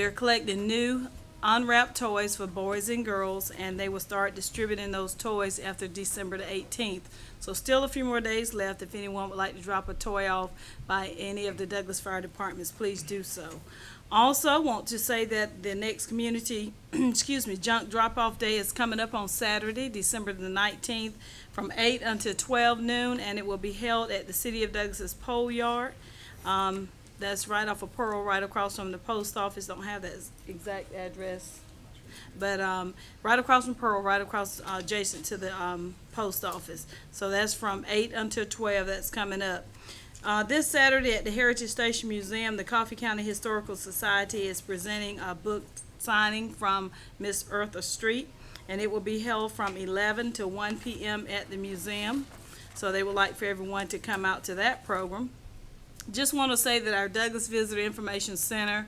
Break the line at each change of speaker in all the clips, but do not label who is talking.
They're collecting new unwrapped toys for boys and girls, and they will start distributing those toys after December the 18th. So still a few more days left. If anyone would like to drop a toy off by any of the Douglas Fire Departments, please do so. Also, want to say that the next community, junk drop-off day is coming up on Saturday, December the 19th, from 8 until 12 noon, and it will be held at the City of Douglas's Pole Yard. That's right off of Pearl, right across from the post office. Don't have that exact address, but right across from Pearl, right across adjacent to the post office. So that's from 8 until 12. That's coming up. This Saturday at the Heritage Station Museum, the Coffee County Historical Society is presenting a book signing from Miss Eartha Street, and it will be held from 11 to 1 p.m. at the museum. So they would like for everyone to come out to that program. Just want to say that our Douglas Visitor Information Center,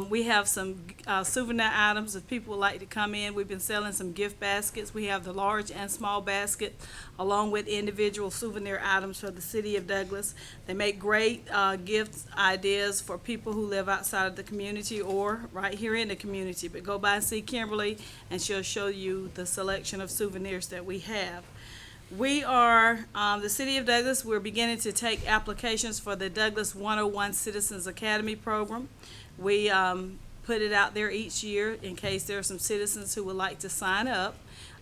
we have some souvenir items if people would like to come in. We've been selling some gift baskets. We have the large and small basket along with individual souvenir items for the City of Douglas. They make great gift ideas for people who live outside of the community or right here in the community. But go by and see Kimberly, and she'll show you the selection of souvenirs that we have. We are, the City of Douglas, we're beginning to take applications for the Douglas 101 Citizens Academy program. We put it out there each year in case there are some citizens who would like to sign up.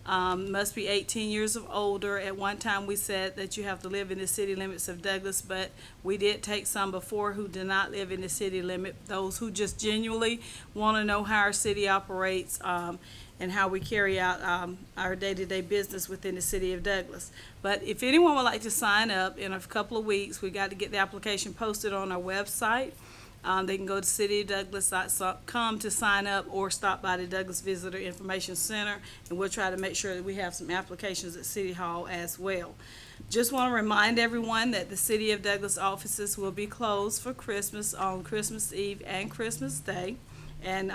Must be 18 years of older. At one time, we said that you have to live in the city limits of Douglas, but we did take some before who did not live in the city limit, those who just genuinely want to know how our city operates, and how we carry out our day-to-day business within the City of Douglas. But if anyone would like to sign up in a couple of weeks, we got to get the application posted on our website. They can go to cityofdouglas.com to sign up or stop by the Douglas Visitor Information Center, and we'll try to make sure that we have some applications at City Hall as well. Just want to remind everyone that the City of Douglas offices will be closed for Christmas on Christmas Eve and Christmas Day. And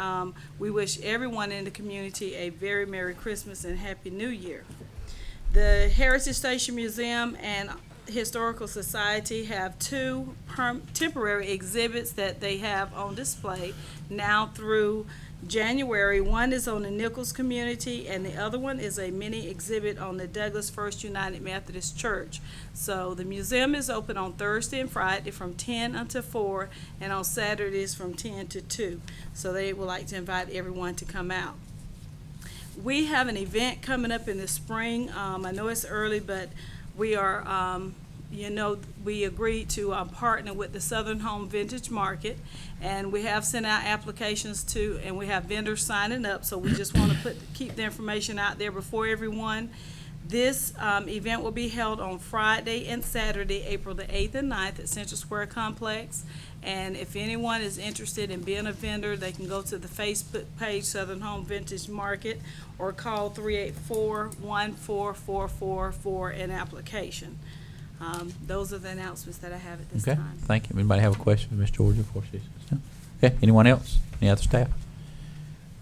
we wish everyone in the community a very Merry Christmas and Happy New Year. The Heritage Station Museum and Historical Society have two temporary exhibits that they have on display now through January. One is on the Nichols community, and the other one is a mini exhibit on the Douglas First United Methodist Church. So the museum is open on Thursday and Friday from 10 until 4, and on Saturdays from 10 to 2. So they would like to invite everyone to come out. We have an event coming up in the spring. I know it's early, but we are we agreed to partner with the Southern Home Vintage Market, and we have sent out applications to, and we have vendors signing up, so we just want to keep the information out there before everyone. This event will be held on Friday and Saturday, April the 8th and 9th at Central Square Complex, and if anyone is interested in being a vendor, they can go to the Facebook page Southern Home Vintage Market or call 384-1444 for an application. Those are the announcements that I have at this time.
Thank you. Anybody have a question for Ms. Georgia before she sits down? Okay, anyone else? Any other staff?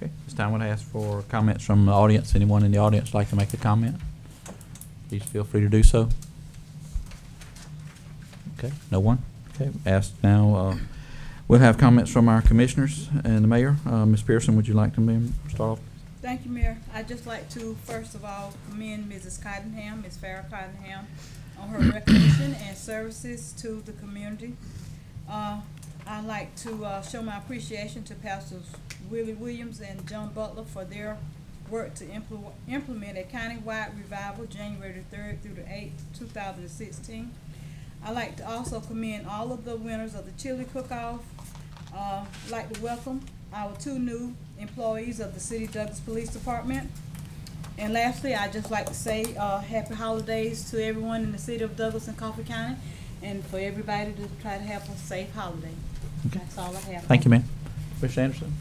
Okay, this time I'm going to ask for comments from the audience. Anyone in the audience like to make a comment? Please feel free to do so. Okay, no one? Okay, ask now. We'll have comments from our commissioners and the mayor. Ms. Pearson, would you like to start off?
Thank you, Mayor. I'd just like to, first of all, commend Mrs. Cottenham, Ms. Farrah Cottenham, on her recognition and services to the community. I'd like to show my appreciation to Pastors Willie Williams and John Butler for their work to implement a county-wide revival January the 3rd through the 8th, 2016. I'd like to also commend all of the winners of the chili cook-off. I'd like to welcome our 2 new employees of the City of Douglas Police Department. And lastly, I'd just like to say happy holidays to everyone in the City of Douglas and Coffee County, and for everybody to try to have a safe holiday. Okay. That's all I have.
Thank you, ma'am. Mr. Anderson?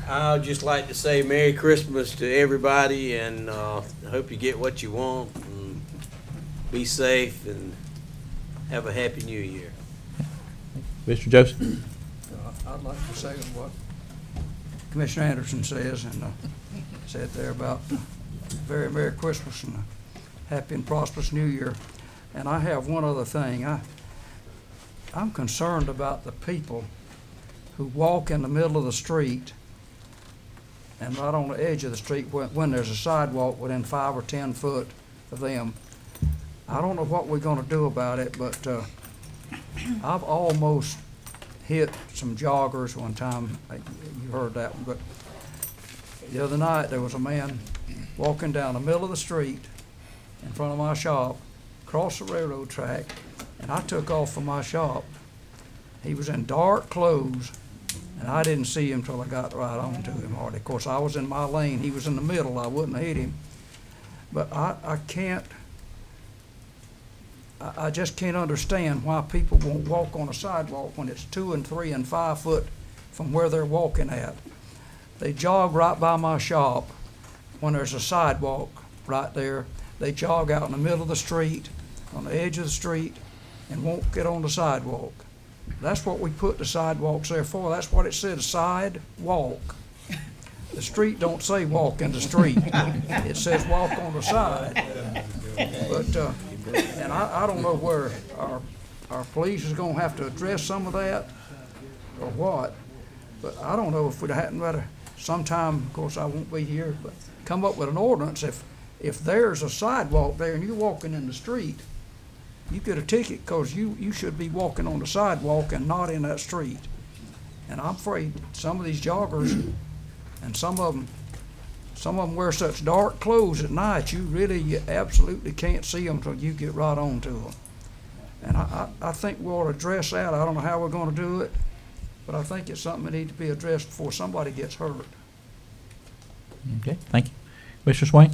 I'd just like to say Merry Christmas to everybody, and I hope you get what you want, and be safe, and have a Happy New Year.
Mr. Joseph?
I'd like to say what Commissioner Anderson says, and said there about very Merry Christmas and a happy and prosperous New Year. And I have one other thing. I'm concerned about the people who walk in the middle of the street and right on the edge of the street when there's a sidewalk within 5 or 10 foot of them. I don't know what we're gonna do about it, but I've almost hit some joggers one time. You heard that one, but the other night there was a man walking down the middle of the street in front of my shop, across the railroad track, and I took off from my shop. He was in dark clothes, and I didn't see him till I got right on to him hardly. Of course, I was in my lane. He was in the middle. I wouldn't have hit him. But I just can't understand why people won't walk on a sidewalk when it's 2 and 3 and 5 foot from where they're walking at. They jog right by my shop when there's a sidewalk right there. They jog out in the middle of the street, on the edge of the street, and won't get on the sidewalk. That's what we put the sidewalks there for. That's what it said, sidewalk. The street don't say walk in the street. It says walk on the side. But, and I don't know where our police is gonna have to address some of that or what, but I don't know if we'd hadn't better sometime, of course I won't be here, but come up with an ordinance. If there's a sidewalk there and you're walking in the street, you get a ticket because you should be walking on the sidewalk and not in that street. And I'm afraid some of these joggers, and some of them wear such dark clothes at night, you absolutely can't see them till you get right on to them. And I think we ought to address that. I don't know how we're gonna do it, but I think it's something that needs to be addressed before somebody gets hurt.
Okay, thank you. Mr. Swain?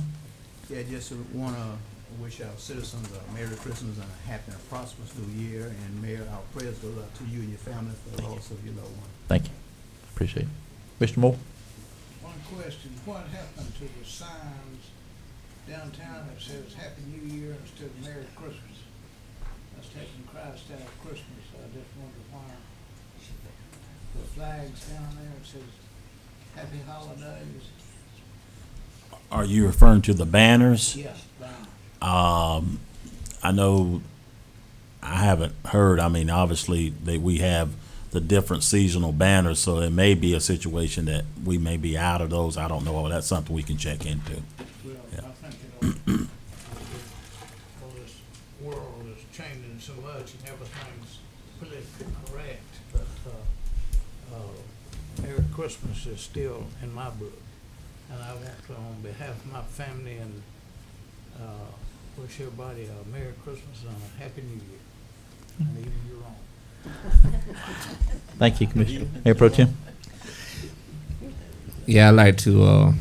Yeah, just want to wish our citizens a Merry Christmas and a happy and prosperous New Year, and may our prayers go out to you and your family for the loss of your loved one.
Thank you. Appreciate it. Mr. Moore?
One question, what happened to the signs downtown that says Happy New Year instead of Merry Christmas? That's taking Christ out of Christmas. I just wonder why the flags down there, it says Happy Holidays.
Are you referring to the banners?
Yes, banner.
I know, I haven't heard, I mean, obviously, that we have the different seasonal banners, so it may be a situation that we may be out of those. I don't know. That's something we can check into.
Well,
Yeah.
I think it'll, all this world is changing so much and everything's politically correct, but, Merry Christmas is still in my book. And I want to, on behalf of my family and, wish everybody a Merry Christmas and a Happy New Year. And even your own.
Thank you, Commissioner. Mayor Pro Tem?
Yeah, I'd like to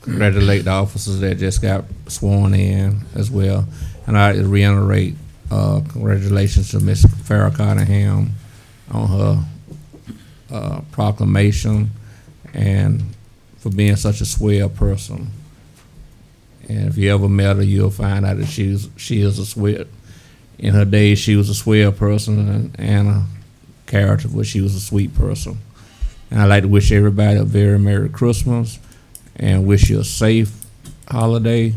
congratulate the officers that just got sworn in as well. And I'd like to reiterate congratulations to Ms. Farrah Cottingham on her proclamation and for being such a swell person. And if you ever met her, you'll find out that she is a swell. In her days, she was a swell person and a character, but she was a sweet person. And I'd like to wish everybody a very Merry Christmas and wish you a safe holiday,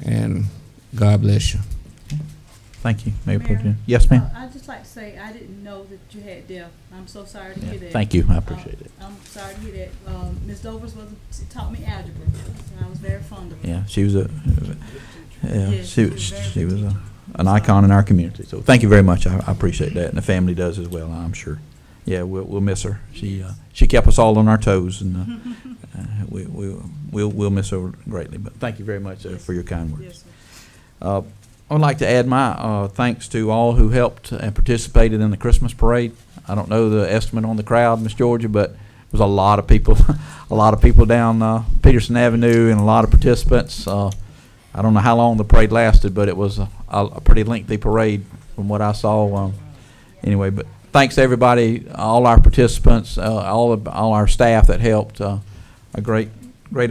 and God bless you.
Thank you, Mayor Pro
Mayor,
Tem. Yes, ma'am?
I'd just like to say, I didn't know that you had deaf. I'm so sorry to hear that.
Thank you, I appreciate it.
I'm sorry to hear that. Ms. Dovers taught me algebra, and I was very fond of her.
Yeah, she was
Yes,
she was an icon in our community. So thank you very much. I appreciate that, and the family does as well, I'm sure. Yeah, we'll miss her. She kept us all on our toes, and we'll miss her greatly. But thank you very much for your kind words.
Yes, sir.
I would like to add my thanks to all who helped and participated in the Christmas parade. I don't know the estimate on the crowd, Miss Georgia, but it was a lot of people, a lot of people down Peterson Avenue, and a lot of participants. I don't know how long the parade lasted, but it was a pretty lengthy parade from what I saw. Anyway, but thanks to everybody, all our participants, all our staff that helped. A great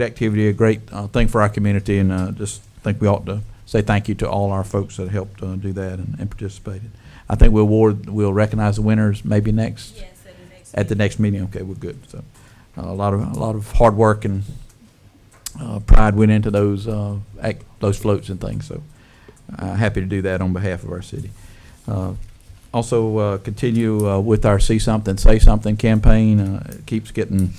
activity, a great thing for our community, and just think we ought to say thank you to all our folks that helped do that and participated. I think we'll recognize the winners maybe next.
Yes,
at the next meeting. Okay, we're good. So a lot of hard work and pride went into those floats and things. So happy to do that on behalf of our city. Also, continue with our See Something, Say Something campaign. It keeps getting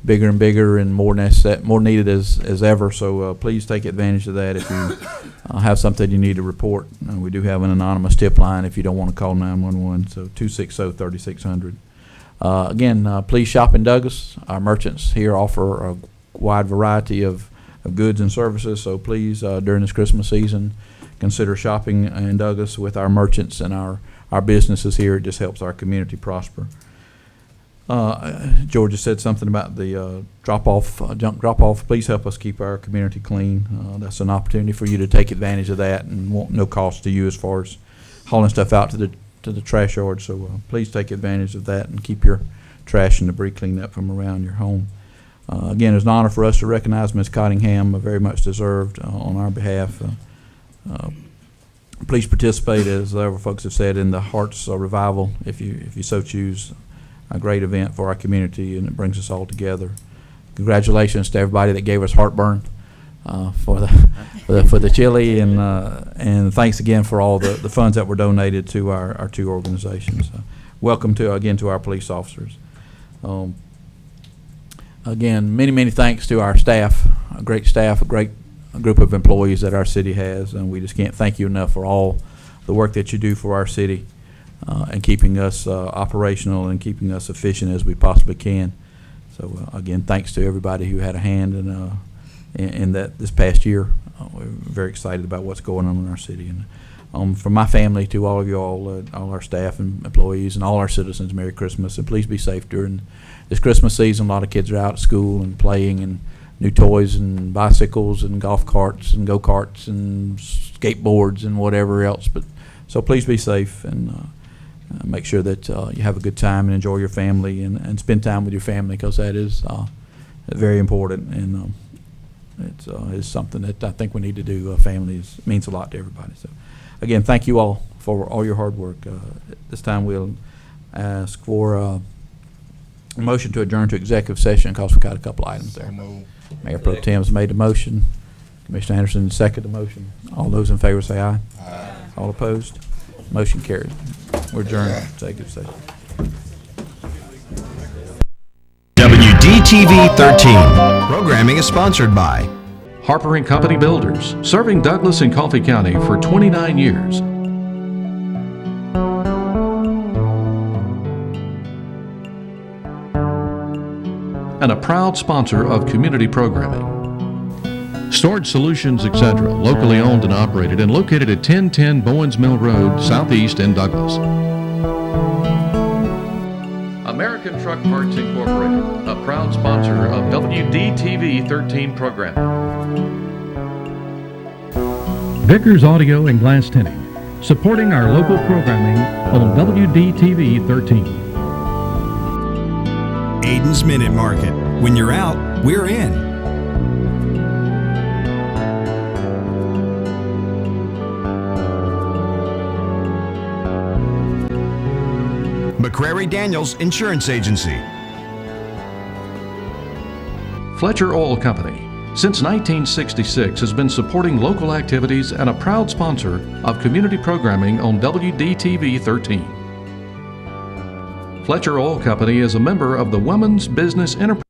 bigger and bigger and more needed as ever. So please take advantage of that if you have something you need to report. We do have an anonymous tip line if you don't want to call 911. So 260-3600. Again, please shop in Douglas. Our merchants here offer a wide variety of goods and services. So please, during this Christmas season, consider shopping in Douglas with our merchants and our businesses here. It just helps our community prosper. Georgia said something about the junk drop-off. Please help us keep our community clean. That's an opportunity for you to take advantage of that and won't no cost to you as far as hauling stuff out to the trash yard. So please take advantage of that and keep your trash and debris cleaned up from around your home. Again, it's an honor for us to recognize Ms. Cottingham, very much deserved on our behalf. Please participate, as several folks have said, in the Hearts Revival if you so choose. A great event for our community, and it brings us all together. Congratulations to everybody that gave us heartburn for the chili, and thanks again for all the funds that were donated to our two organizations. Welcome to our police officers. Again, many thanks to our staff, a great group of employees that our city has, and we just can't thank you enough for all the work that you do for our city. And keeping us operational and keeping us efficient as we possibly can. So again, thanks to everybody who had a hand in that this past year. We're very excited about what's going on in our city. And from my family to all of you all our staff and employees and all our citizens, Merry Christmas, and please be safe during this Christmas season. A lot of kids are out at school and playing, and new toys and bicycles and golf carts and go-karts and skateboards and whatever else. So please be safe and make sure that you have a good time and enjoy your family and spend time with your family, because that is very important, and it's something that I think we need to do. Family means a lot to everybody. So again, thank you all for all your hard work. This time we'll ask for a motion to adjourn to executive session, because we've got a couple items there. Mayor Pro Tem's made the motion. Commissioner Anderson seconded the motion. All those in favor say aye. Aye. All opposed? Motion carried. We're adjourned. Executive session.
WDTV 13. Programming is sponsored by
Harper & Company Builders, serving Douglas and Coffee County for 29 years. And a proud sponsor of community programming. Storage Solutions, etc., locally owned and operated and located at 1010 Bowens Mill Road, Southeast in Douglas. American Truck Parts Incorporated, a proud sponsor of WDTV 13 programming. Vickers Audio and Glass Tinting, supporting our local programming on WDTV 13.
Aiden's Minute Market. When you're out, we're in. McCrary Daniels Insurance Agency.
Fletcher Oil Company, since 1966, has been supporting local activities and a proud sponsor of community programming on WDTV 13. Fletcher Oil Company is a member of the Women's Business Enterprise